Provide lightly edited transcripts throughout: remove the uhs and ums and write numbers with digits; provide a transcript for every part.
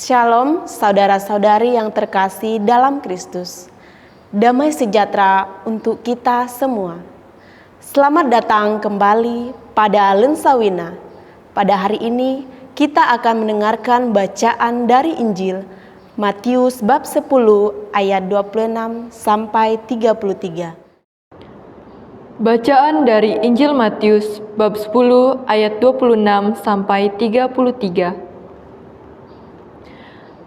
Shalom saudara-saudari yang terkasih dalam Kristus. Damai sejahtera untuk kita semua. Selamat datang kembali pada Lensa Wina. Pada hari ini kita akan mendengarkan bacaan dari Injil Matius bab 10 ayat 26 sampai 33. Bacaan dari Injil Matius bab 10 ayat 26 sampai 33.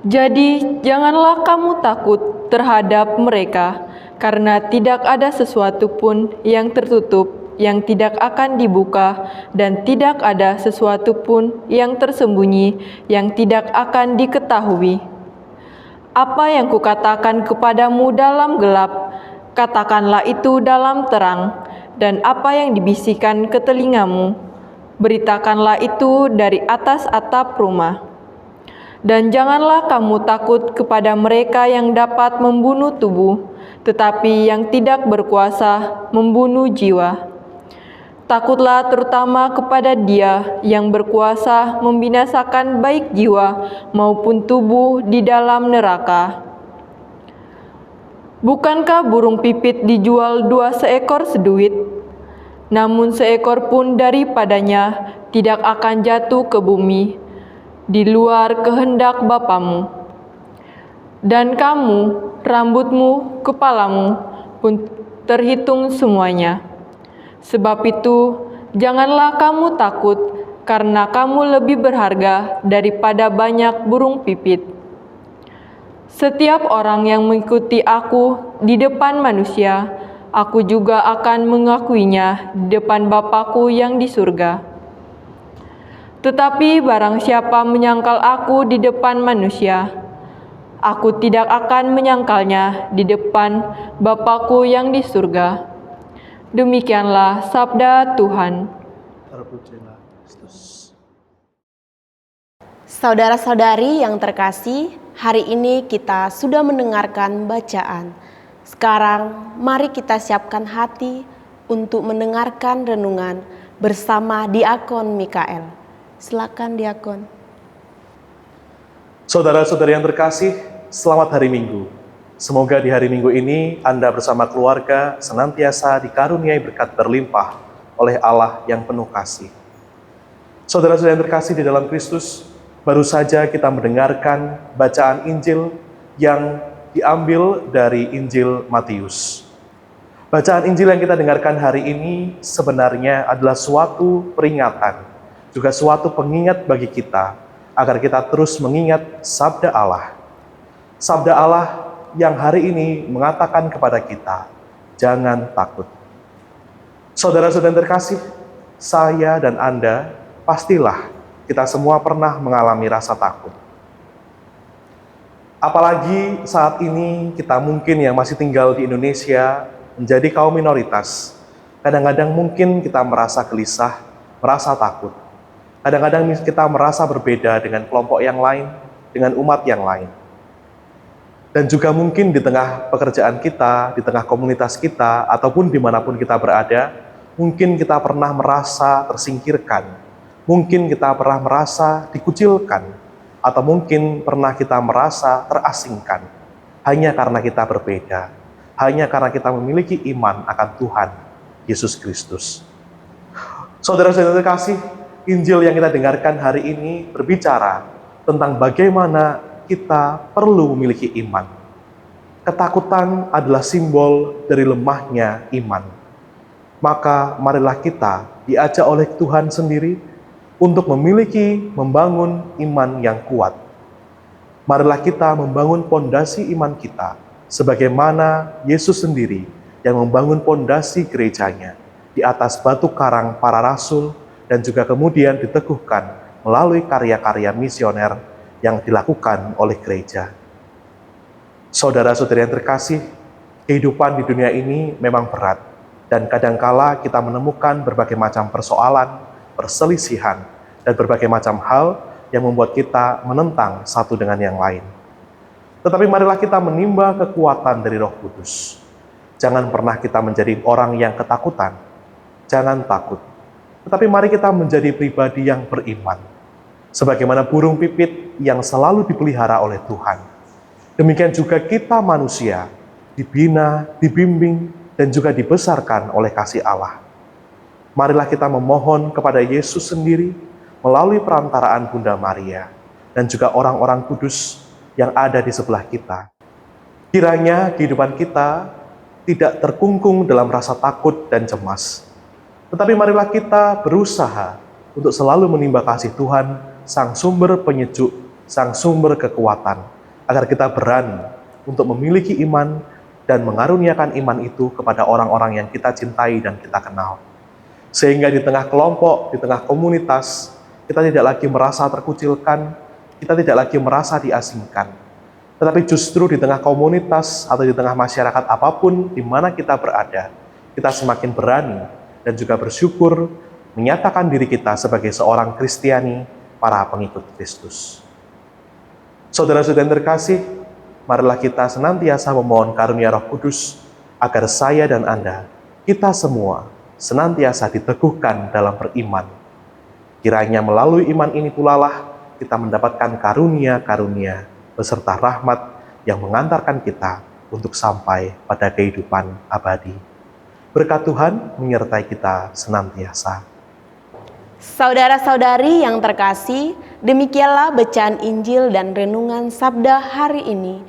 Jadi janganlah kamu takut terhadap mereka, karena tidak ada sesuatu pun yang tertutup yang tidak akan dibuka, dan tidak ada sesuatu pun yang tersembunyi yang tidak akan diketahui. Apa yang kukatakan kepadamu dalam gelap, katakanlah itu dalam terang, dan apa yang dibisikkan ke telingamu, beritakanlah itu dari atas atap rumah. Dan janganlah kamu takut kepada mereka yang dapat membunuh tubuh, tetapi yang tidak berkuasa membunuh jiwa. Takutlah terutama kepada Dia yang berkuasa membinasakan baik jiwa maupun tubuh di dalam neraka. Bukankah burung pipit dijual 2 seekor seduit? Namun seekor pun daripadanya tidak akan jatuh ke bumi, di luar kehendak Bapamu. Dan kamu, rambutmu, kepalamu pun terhitung semuanya. Sebab itu, janganlah kamu takut, karena kamu lebih berharga daripada banyak burung pipit. Setiap orang yang mengikuti aku di depan manusia, aku juga akan mengakuinya di depan Bapa-Ku yang di surga. Tetapi barang siapa menyangkal aku di depan manusia, aku tidak akan menyangkalnya di depan Bapa-Ku yang di surga. Demikianlah sabda Tuhan. Terpujilah Kristus. Saudara-saudari yang terkasih, hari ini kita sudah mendengarkan bacaan. Sekarang mari kita siapkan hati untuk mendengarkan renungan bersama Diakon Mikael. Silakan Diakon. Saudara-saudari yang terkasih, selamat hari Minggu. Semoga di hari Minggu ini Anda bersama keluarga senantiasa dikaruniai berkat berlimpah oleh Allah yang penuh kasih. Saudara-saudari yang terkasih di dalam Kristus, baru saja kita mendengarkan bacaan Injil yang diambil dari Injil Matius. Bacaan Injil yang kita dengarkan hari ini sebenarnya adalah suatu peringatan, juga suatu pengingat bagi kita, agar kita terus mengingat sabda Allah. Sabda Allah yang hari ini mengatakan kepada kita, jangan takut. Saudara-saudara yang terkasih, saya dan Anda, pastilah kita semua pernah mengalami rasa takut. Apalagi saat ini kita mungkin yang masih tinggal di Indonesia, menjadi kaum minoritas. Kadang-kadang mungkin kita merasa gelisah, merasa takut. Kadang-kadang kita merasa berbeda dengan kelompok yang lain, dengan umat yang lain. Dan juga mungkin di tengah pekerjaan kita, di tengah komunitas kita, ataupun dimanapun kita berada, mungkin kita pernah merasa tersingkirkan, mungkin kita pernah merasa dikucilkan, atau mungkin pernah kita merasa terasingkan, hanya karena kita berbeda, hanya karena kita memiliki iman akan Tuhan Yesus Kristus. Saudara-saudara terkasih, Injil yang kita dengarkan hari ini berbicara tentang bagaimana kita perlu memiliki iman. Ketakutan adalah simbol dari lemahnya iman. Maka marilah kita diajak oleh Tuhan sendiri untuk membangun iman yang kuat. Marilah kita membangun pondasi iman kita, sebagaimana Yesus sendiri yang membangun pondasi gerejanya di atas batu karang para rasul, dan juga kemudian diteguhkan melalui karya-karya misioner yang dilakukan oleh gereja. Saudara-saudari yang terkasih, kehidupan di dunia ini memang berat, dan kadangkala kita menemukan berbagai macam persoalan, perselisihan, dan berbagai macam hal yang membuat kita menentang satu dengan yang lain. Tetapi marilah kita menimba kekuatan dari Roh Kudus. Jangan pernah kita menjadi orang yang ketakutan. Jangan takut. Tetapi mari kita menjadi pribadi yang beriman. Sebagaimana burung pipit yang selalu dipelihara oleh Tuhan, demikian juga kita manusia dibina, dibimbing, dan juga dibesarkan oleh kasih Allah. Marilah kita memohon kepada Yesus sendiri melalui perantaraan Bunda Maria dan juga orang-orang kudus yang ada di sebelah kita. Kiranya kehidupan kita tidak terkungkung dalam rasa takut dan cemas. Tetapi marilah kita berusaha untuk selalu menimba kasih Tuhan, Sang Sumber Penyejuk, Sang Sumber Kekuatan, agar kita berani untuk memiliki iman dan mengaruniakan iman itu kepada orang-orang yang kita cintai dan kita kenal. Sehingga di tengah kelompok, di tengah komunitas, kita tidak lagi merasa terkucilkan, kita tidak lagi merasa diasingkan. Tetapi justru di tengah komunitas atau di tengah masyarakat apapun di mana kita berada, kita semakin berani dan juga bersyukur menyatakan diri kita sebagai seorang Kristiani, para pengikut Kristus. Saudara-saudara yang terkasih, marilah kita senantiasa memohon karunia Roh Kudus agar saya dan Anda, kita semua, senantiasa diteguhkan dalam beriman. Kiranya melalui iman ini pula lah kita mendapatkan karunia-karunia beserta rahmat yang mengantarkan kita untuk sampai pada kehidupan abadi. Berkat Tuhan menyertai kita senantiasa. Saudara-saudari yang terkasih, demikianlah bacaan Injil dan renungan Sabda hari ini.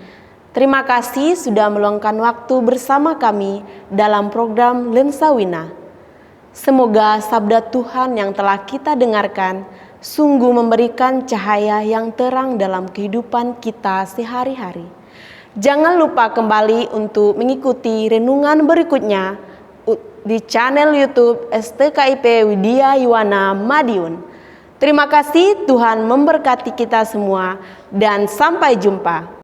Terima kasih sudah meluangkan waktu bersama kami dalam program Lensa Wina. Semoga sabda Tuhan yang telah kita dengarkan sungguh memberikan cahaya yang terang dalam kehidupan kita sehari-hari. Jangan lupa kembali untuk mengikuti renungan berikutnya di channel YouTube STKIP Widya Yuwana Madiun. Terima kasih, Tuhan memberkati kita semua dan sampai jumpa.